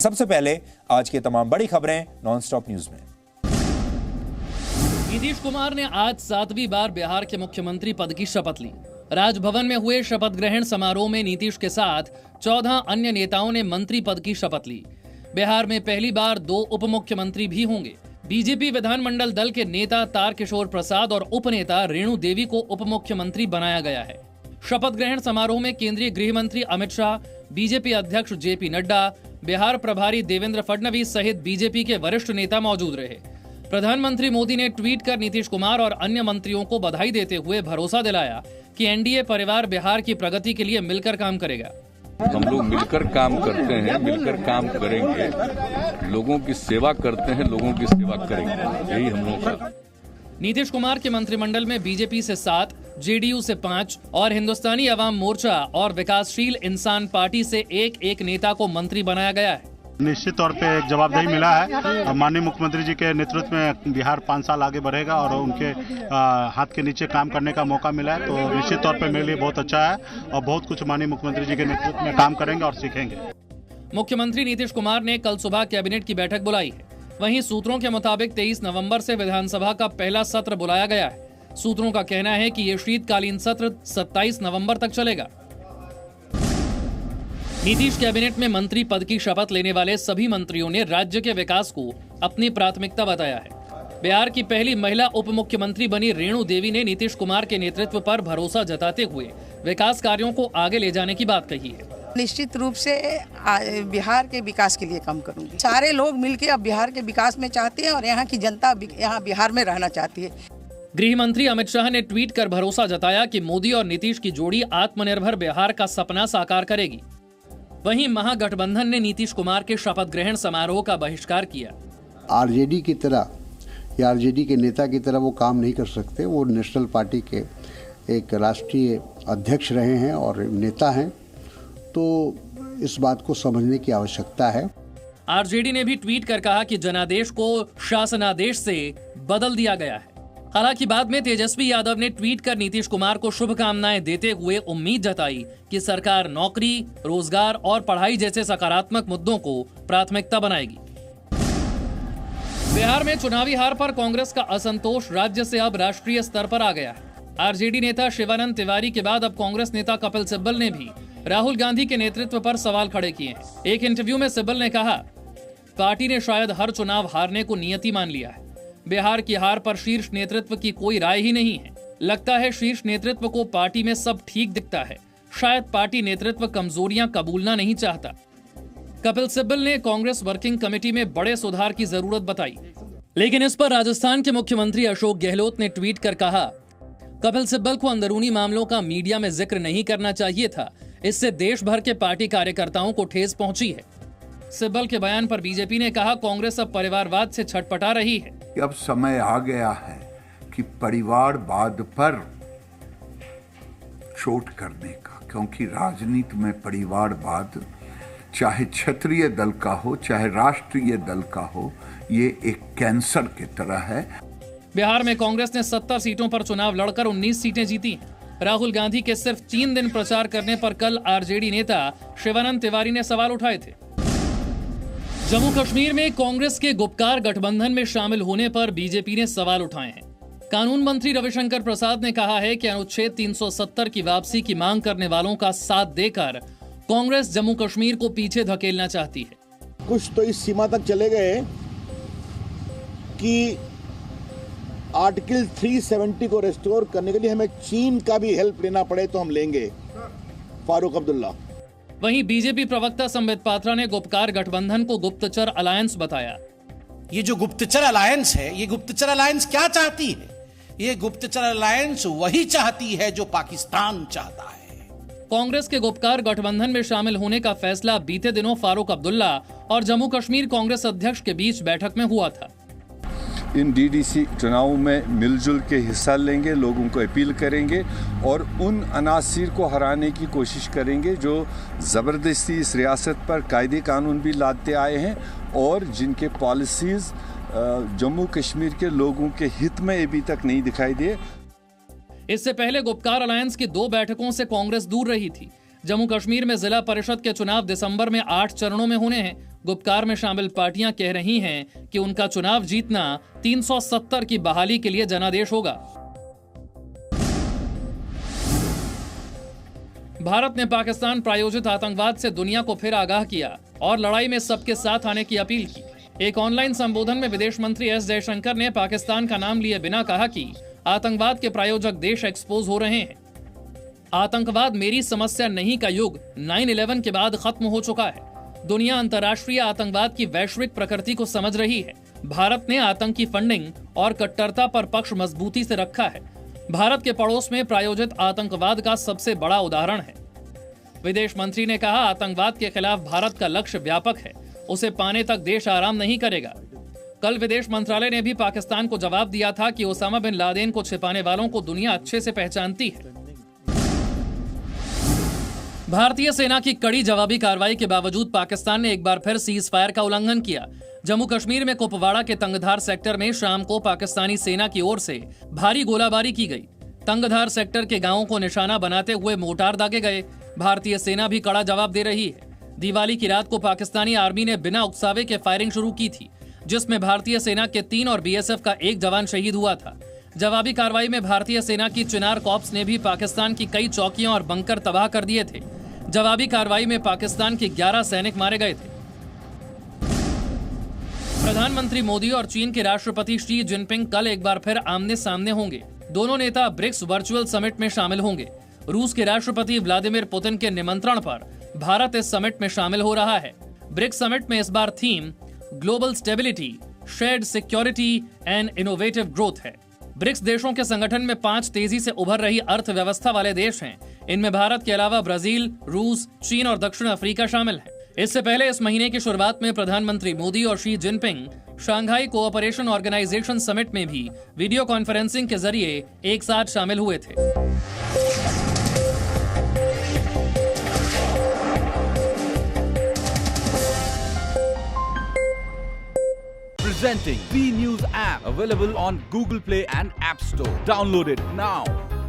सबसे पहले आज की तमाम बड़ी खबरें नॉनस्टॉप न्यूज में। नीतीश कुमार ने आज 7वीं बार बिहार के मुख्यमंत्री पद की शपथ ली। राजभवन में हुए शपथ ग्रहण समारोह में नीतीश के साथ 14 अन्य नेताओं ने मंत्री पद की शपथ ली। बिहार में पहली बार 2 उप मुख्यमंत्री भी होंगे। बीजेपी विधानमंडल दल के नेता तारकिशोर प्रसाद और उपनेता रेणु देवी को उप मुख्यमंत्री बनाया गया है। शपथ ग्रहण समारोह में केंद्रीय गृह मंत्री अमित शाह, बीजेपी अध्यक्ष जेपी नड्डा, बिहार प्रभारी देवेंद्र फडणवीस सहित बीजेपी के वरिष्ठ नेता मौजूद रहे। प्रधानमंत्री मोदी ने ट्वीट कर नीतीश कुमार और अन्य मंत्रियों को बधाई देते हुए भरोसा दिलाया कि एनडीए परिवार बिहार की प्रगति के लिए मिलकर काम करेगा। हम लोग मिलकर काम करते हैं, मिलकर काम करेंगे, लोगों की सेवा करते हैं, लोगों की सेवा करेंगे, यही हम लोग का। नीतीश कुमार के मंत्रिमंडल में बीजेपी से 7, जेडीयू से 5 और हिंदुस्तानी अवाम मोर्चा और विकासशील इंसान पार्टी से एक नेता को मंत्री बनाया गया है। निश्चित तौर पे एक जवाबदेही मिला है। माननीय मुख्यमंत्री जी के नेतृत्व में बिहार 5 साल आगे बढ़ेगा और उनके हाथ के नीचे काम करने का मौका मिला है, तो निश्चित तौर पे मेरे लिए बहुत अच्छा है और बहुत कुछ माननीय मुख्यमंत्री जी के नेतृत्व में काम करेंगे और सीखेंगे। मुख्यमंत्री नीतीश कुमार ने कल सुबह कैबिनेट की बैठक बुलाई है। वहीं सूत्रों के मुताबिक 23 नवंबर से विधानसभा का पहला सत्र बुलाया गया है। सूत्रों का कहना है कि ये शीतकालीन सत्र 27 नवंबर तक चलेगा। नीतीश कैबिनेट में मंत्री पद की शपथ लेने वाले सभी मंत्रियों ने राज्य के विकास को अपनी प्राथमिकता बताया है। बिहार की पहली महिला उप मुख्यमंत्री बनी रेणु देवी ने नीतीश कुमार के नेतृत्व पर भरोसा जताते हुए विकास कार्यों को आगे ले जाने की बात कही है। निश्चित रूप से बिहार के विकास के लिए काम करूंगी। सारे लोग मिलकर अब बिहार के विकास में चाहते हैं और यहाँ की जनता यहाँ बिहार में रहना चाहती है। गृह मंत्री अमित शाह ने ट्वीट कर भरोसा जताया कि मोदी और नीतीश की जोड़ी आत्मनिर्भर बिहार का सपना साकार करेगी। वहीं महागठबंधन ने नीतीश कुमार के शपथ ग्रहण समारोह का बहिष्कार किया। आरजेडी की तरह या आरजेडी के नेता की तरह वो काम नहीं कर सकते। वो नेशनल पार्टी के एक राष्ट्रीय अध्यक्ष रहे हैं और नेता हैं, तो इस बात को समझने की आवश्यकता है। आरजेडी ने भी ट्वीट कर कहा कि जनादेश को शासनादेश से बदल दिया गया है। हालांकि बाद में तेजस्वी यादव ने ट्वीट कर नीतीश कुमार को शुभकामनाएं देते हुए उम्मीद जताई कि सरकार नौकरी, रोजगार और पढ़ाई जैसे सकारात्मक मुद्दों को प्राथमिकता बनाएगी। बिहार में चुनावी हार पर कांग्रेस का असंतोष राज्य से अब राष्ट्रीय स्तर पर आ गया है। आरजेडी नेता शिवानंद तिवारी के बाद अब कांग्रेस नेता कपिल सिब्बल ने भी राहुल गांधी के नेतृत्व पर सवाल खड़े किए हैं। एक इंटरव्यू में सिब्बल ने कहा, पार्टी ने शायद हर चुनाव हारने को नियति मान लिया है। बिहार की हार पर शीर्ष नेतृत्व की कोई राय ही नहीं है। लगता है शीर्ष नेतृत्व को पार्टी में सब ठीक दिखता है। शायद पार्टी नेतृत्व कमजोरियां कबूलना नहीं चाहता। कपिल सिब्बल ने कांग्रेस वर्किंग कमेटी में बड़े सुधार की जरूरत बताई, लेकिन इस पर राजस्थान के मुख्यमंत्री अशोक गहलोत ने ट्वीट कर कहा, कपिल सिब्बल को अंदरूनी मामलों का मीडिया में जिक्र नहीं करना चाहिए था। इससे देश भर के पार्टी कार्यकर्ताओं को ठेस पहुंची है। सिब्बल के बयान पर बीजेपी ने कहा, कांग्रेस अब परिवारवाद से छटपटा रही है। अब समय आ गया है कि परिवारवाद पर चोट करने का, क्योंकि राजनीति में परिवारवाद चाहे क्षेत्रीय दल का हो चाहे राष्ट्रीय दल का हो, ये एक कैंसर की तरह है। बिहार में कांग्रेस ने 70 सीटों पर चुनाव लड़कर 19 सीटें जीती। राहुल गांधी के सिर्फ 3 दिन प्रचार करने पर कल आरजेडी नेता शिवानंद तिवारी ने सवाल उठाए थे। जम्मू कश्मीर में कांग्रेस के गुपकार गठबंधन में शामिल होने पर बीजेपी ने सवाल उठाए हैं। कानून मंत्री रविशंकर प्रसाद ने कहा है कि अनुच्छेद 370 की वापसी की मांग करने वालों का साथ देकर कांग्रेस जम्मू कश्मीर को पीछे धकेलना चाहती है। कुछ तो इस सीमा तक चले गए कि आर्टिकल 370 को रेस्टोर करने के लिए हमें चीन का भी हेल्प लेना पड़े तो हम लेंगे। फारूक अब्दुल्ला। वहीं बीजेपी प्रवक्ता संबित पात्रा ने गुपकार गठबंधन को गुप्तचर अलायंस बताया। ये जो गुप्तचर अलायंस है, ये गुप्तचर अलायंस क्या चाहती है? ये गुप्तचर अलायंस वही चाहती है जो पाकिस्तान चाहता है। कांग्रेस के गुपकार गठबंधन में शामिल होने का फैसला बीते दिनों फारूक अब्दुल्ला और जम्मू कश्मीर कांग्रेस अध्यक्ष के बीच बैठक में हुआ था। इन डीडीसी चुनाव में मिलजुल के हिस्सा लेंगे, लोगों को अपील करेंगे और उन अनासिर को हराने की कोशिश करेंगे जो ज़बरदस्ती इस रियासत पर कायदे कानून भी लाते आए हैं और जिनके पॉलिसीज़ जम्मू कश्मीर के लोगों के हित में अभी तक नहीं दिखाई दिए। इससे पहले गुपकार अलायंस की 2 बैठकों से कांग्रेस दूर रही थी। जम्मू कश्मीर में जिला परिषद के चुनाव दिसंबर में 8 चरणों में होने हैं गुपकार में शामिल पार्टियां कह रही हैं कि उनका चुनाव जीतना 370 की बहाली के लिए जनादेश होगा। भारत ने पाकिस्तान प्रायोजित आतंकवाद से दुनिया को फिर आगाह किया और लड़ाई में सबके साथ आने की अपील की। एक ऑनलाइन संबोधन में विदेश मंत्री एस जयशंकर ने पाकिस्तान का नाम लिए बिना कहा कि आतंकवाद के प्रायोजक देश एक्सपोज हो रहे हैं। आतंकवाद मेरी समस्या नहीं का युग 9/11 के बाद खत्म हो चुका है। दुनिया अंतर्राष्ट्रीय आतंकवाद की वैश्विक प्रकृति को समझ रही है। भारत ने आतंकी फंडिंग और कट्टरता पर पक्ष मजबूती से रखा है। भारत के पड़ोस में प्रायोजित आतंकवाद का सबसे बड़ा उदाहरण है। विदेश मंत्री ने कहा, आतंकवाद के खिलाफ भारत का लक्ष्य व्यापक है, उसे पाने तक देश आराम नहीं करेगा। कल विदेश मंत्रालय ने भी पाकिस्तान को जवाब दिया था कि ओसामा बिन लादेन को छिपाने वालों को दुनिया अच्छे से पहचानती है। भारतीय सेना की कड़ी जवाबी कार्रवाई के बावजूद पाकिस्तान ने एक बार फिर सीज फायर का उल्लंघन किया। जम्मू कश्मीर में कुपवाड़ा के तंगधार सेक्टर में शाम को पाकिस्तानी सेना की ओर से भारी गोलाबारी की गई। तंगधार सेक्टर के गांवों को निशाना बनाते हुए मोर्टार दागे गए। भारतीय सेना भी कड़ा जवाब दे रही है। दिवाली की रात को पाकिस्तानी आर्मी ने बिना उकसावे के फायरिंग शुरू की थी, जिसमें भारतीय सेना के 3 और बीएसएफ का 1 जवान शहीद हुआ था। जवाबी कार्रवाई में भारतीय सेना की चिनार कॉर्प्स ने भी पाकिस्तान की कई चौकियां और बंकर तबाह कर दिए थे। जवाबी कार्रवाई में पाकिस्तान के 11 सैनिक मारे गए थे। प्रधानमंत्री मोदी और चीन के राष्ट्रपति शी जिनपिंग कल एक बार फिर आमने सामने होंगे। दोनों नेता ब्रिक्स वर्चुअल समिट में शामिल होंगे। रूस के राष्ट्रपति व्लादिमीर पुतिन के निमंत्रण पर भारत इस समिट में शामिल हो रहा है। ब्रिक्स समिट में इस बार theme global stability, shared security and innovative growth है। ब्रिक्स देशों के संगठन में 5 तेजी से उभर रही अर्थव्यवस्था वाले देश हैं। इनमें भारत के अलावा ब्राजील, रूस, चीन और दक्षिण अफ्रीका शामिल है। इससे पहले इस महीने की शुरुआत में प्रधानमंत्री मोदी और Xi Jinping Shanghai cooperation organisation summit में भी वीडियो कॉन्फ्रेंसिंग के जरिए एक साथ शामिल हुए थे। Presenting B News app, available on Google Play and App Store. Download it now.